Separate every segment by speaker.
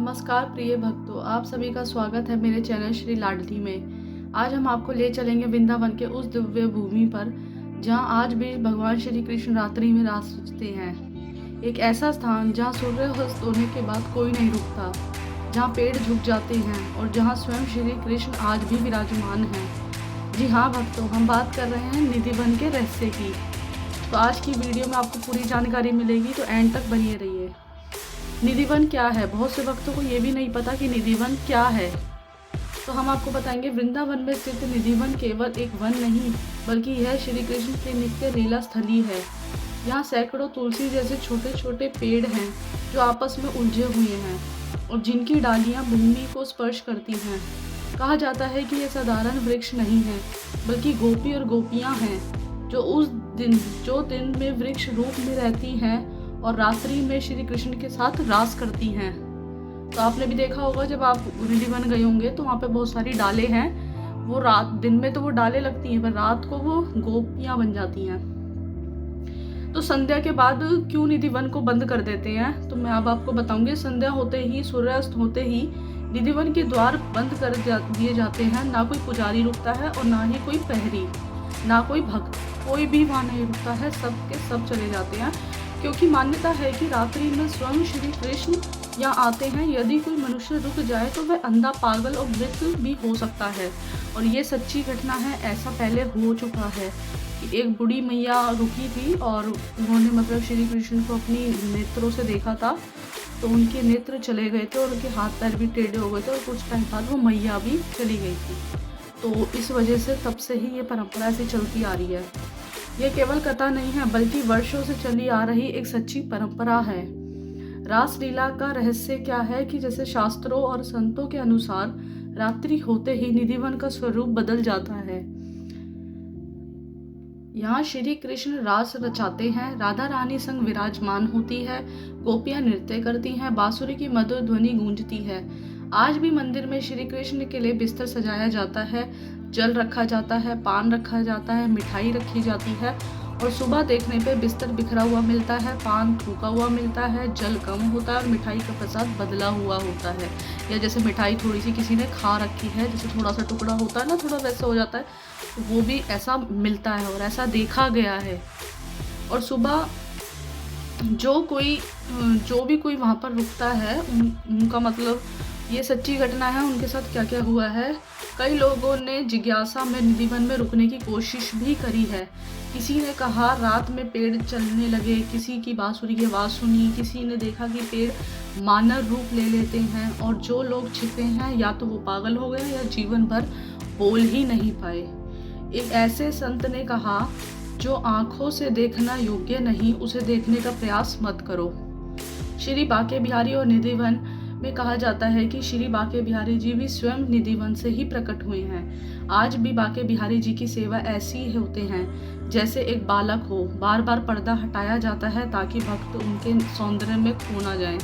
Speaker 1: नमस्कार प्रिय भक्तों, आप सभी का स्वागत है मेरे चैनल श्री लाडली में। आज हम आपको ले चलेंगे वृंदावन के उस दिव्य भूमि पर जहां आज भी भगवान श्री कृष्ण रात्रि में रास रचते हैं। एक ऐसा स्थान जहां सूर्यास्त होने के बाद कोई नहीं रुकता, जहां पेड़ झुक जाते हैं और जहां स्वयं श्री कृष्ण आज भी विराजमान हैं। जी हाँ भक्तों, हम बात कर रहे हैं निधिवन के रहस्य की। तो आज की वीडियो में आपको पूरी जानकारी मिलेगी, तो एंड तक बनिए रहिए। निधिवन क्या है? बहुत से भक्तों को ये भी नहीं पता कि निधिवन क्या है, तो हम आपको बताएंगे। वृंदावन में स्थित निधिवन केवल एक वन नहीं, बल्कि यह श्री कृष्ण की नित्य लीला स्थली है। यहाँ सैकड़ों तुलसी जैसे छोटे छोटे पेड़ हैं जो आपस में उलझे हुए हैं और जिनकी डालियाँ भूमि को स्पर्श करती हैं। कहा जाता है कि यह साधारण वृक्ष नहीं है, बल्कि गोपी और गोपियाँ हैं जो दिन में वृक्ष रूप में रहती हैं और रात्रि में श्री कृष्ण के साथ रास करती हैं। तो आपने भी देखा होगा, जब आप निधिवन गए होंगे तो वहाँ पे बहुत सारी डालें हैं। वो दिन में तो वो डालें लगती हैं, पर रात को वो गोपियाँ बन जाती हैं। तो संध्या के बाद क्यों निधिवन को बंद कर देते हैं, तो मैं अब आपको बताऊंगी। संध्या होते ही, सूर्यास्त होते ही निधिवन के द्वार बंद कर दिए जाते हैं। ना कोई पुजारी रुकता है और ना ही कोई प्रहरी, ना कोई भक्त, कोई भी वहाँ नहीं रुकता है। सब के सब चले जाते हैं, क्योंकि मान्यता है कि रात्रि में स्वयं श्री कृष्ण यहाँ आते हैं। यदि कोई मनुष्य रुक जाए तो वह अंधा, पागल और मृत भी हो सकता है। और ये सच्ची घटना है। ऐसा पहले हो चुका है कि एक बूढ़ी मैया रुकी थी और उन्होंने मतलब श्री कृष्ण को अपनी नेत्रों से देखा था, तो उनके नेत्र चले गए थे और उनके हाथ पैर भी टेढ़े हो गए थे और कुछ टाइम बाद वो मैया भी चली गई थी। तो इस वजह से तब से ही ये परंपरा ऐसी चलती आ रही है। यह केवल कथा नहीं है, बल्कि वर्षों से चली आ रही एक सच्ची परंपरा है। रासलीला का रहस्य क्या है कि जैसे शास्त्रों और संतों के अनुसार रात्रि होते ही निधिवन का स्वरूप बदल जाता है। यहाँ श्री कृष्ण रास रचाते हैं, राधा रानी संग विराजमान होती है, गोपियां नृत्य करती हैं, बांसुरी की मधुर ध्वनि गूंजती है। आज भी मंदिर में श्री कृष्ण के लिए बिस्तर सजाया जाता है, जल रखा जाता है, पान रखा जाता है, मिठाई रखी जाती है। और सुबह देखने पे बिस्तर बिखरा हुआ मिलता है, पान थूका हुआ मिलता है, जल कम होता है और मिठाई का प्रसाद बदला हुआ होता है। या जैसे मिठाई थोड़ी सी किसी ने खा रखी है, जैसे थोड़ा सा टुकड़ा होता है ना, थोड़ा वैसा हो जाता है, तो वो भी ऐसा मिलता है और ऐसा देखा गया है। और सुबह जो भी कोई वहाँ पर रुकता है, उनका मतलब ये सच्ची घटना है, उनके साथ क्या क्या हुआ है। कई लोगों ने जिज्ञासा में निधिवन में रुकने की कोशिश भी करी है। किसी ने कहा रात में पेड़ चलने लगे, किसी की बांसुरी की आवाज़ सुनी, किसी ने देखा कि पेड़ मानव रूप ले लेते हैं। और जो लोग छिपे हैं, या तो वो पागल हो गए या जीवन भर बोल ही नहीं पाए। एक ऐसे संत ने कहा, जो आँखों से देखना योग्य नहीं, उसे देखने का प्रयास मत करो। श्री बांके बिहारी और निधिवन में कहा जाता है कि श्री बांके बिहारी जी भी स्वयं निधिवन से ही प्रकट हुए हैं। आज भी बांके बिहारी जी की सेवा ऐसी होते हैं जैसे एक बालक हो। बार बार पर्दा हटाया जाता है ताकि भक्त उनके सौंदर्य में खो ना जाए।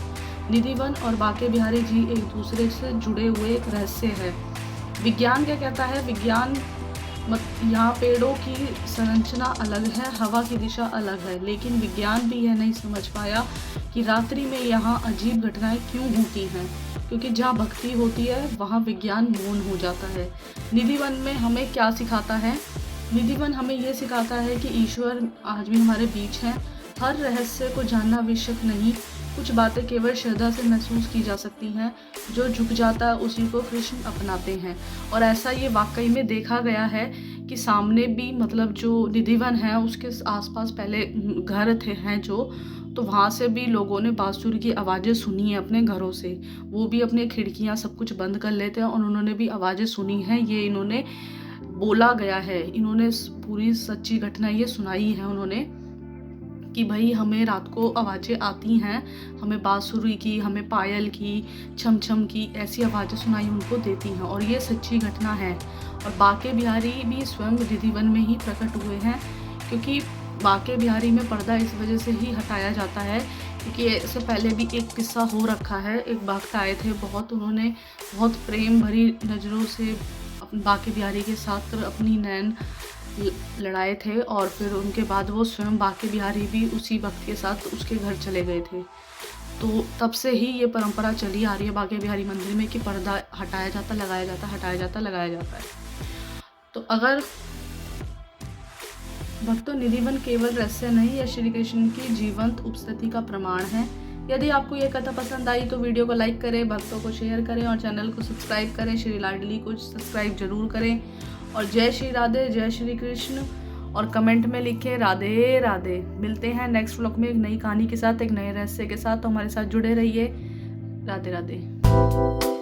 Speaker 1: निधिवन और बांके बिहारी जी एक दूसरे से जुड़े हुए एक रहस्य है। विज्ञान क्या कहता है? विज्ञान यहाँ पेड़ों की संरचना अलग है, हवा की दिशा अलग है, लेकिन विज्ञान भी यह नहीं समझ पाया कि रात्रि में यहाँ अजीब घटनाएं क्यों होती हैं। क्योंकि जहाँ भक्ति होती है वहाँ विज्ञान मौन हो जाता है। निधिवन में हमें क्या सिखाता है? निधिवन हमें ये सिखाता है कि ईश्वर आज भी हमारे बीच हैं। हर रहस्य को जानना आवश्यक नहीं, कुछ बातें केवल श्रद्धा से महसूस की जा सकती हैं। जो झुक जाता है उसी को कृष्ण अपनाते हैं। और ऐसा ये वाकई में देखा गया है कि सामने भी मतलब जो निधिवन है उसके आसपास पहले घर हैं तो वहाँ से भी लोगों ने बांसुरी की आवाज़ें सुनी है अपने घरों से। वो भी अपनी खिड़कियाँ सब कुछ बंद कर लेते हैं और उन्होंने भी आवाज़ें सुनी हैं। ये इन्होंने बोला गया है, इन्होंने पूरी सच्ची घटना ये सुनाई है उन्होंने कि भाई हमें रात को आवाज़ें आती हैं, हमें बांसुरी की, हमें पायल की, छम छम की, ऐसी आवाज़ें सुनाई उनको देती हैं। और ये सच्ची घटना है। और बांके बिहारी भी स्वयं निधिवन में ही प्रकट हुए हैं, क्योंकि बांके बिहारी में पर्दा इस वजह से ही हटाया जाता है क्योंकि इससे पहले भी एक किस्सा हो रखा है। एक भक्त आए थे, उन्होंने बहुत प्रेम भरी नज़रों से बांके बिहारी के साथ अपनी नैन लड़ाए थे और फिर उनके बाद वो स्वयं बांके बिहारी भी उसी भक्त के साथ उसके घर चले गए थे। तो तब से ही ये परंपरा चली आ रही है बांके बिहारी मंदिर में कि पर्दा हटाया जाता, लगाया जाता, हटाया जाता, लगाया जाता है। तो अगर भक्तों, निधिवन केवल रहस्य नहीं, यह श्री कृष्ण की जीवंत उपस्थिति का प्रमाण है। यदि आपको यह कथा पसंद आई तो वीडियो को लाइक करें, भक्तों को शेयर करें और चैनल को सब्सक्राइब करें। श्री लाडली को सब्सक्राइब जरूर करें और जय श्री राधे, जय श्री कृष्ण, और कमेंट में लिखें राधे राधे। मिलते हैं नेक्स्ट व्लॉग में एक नई कहानी के साथ, एक नए रहस्य के साथ। तो हमारे साथ जुड़े रहिए। राधे राधे।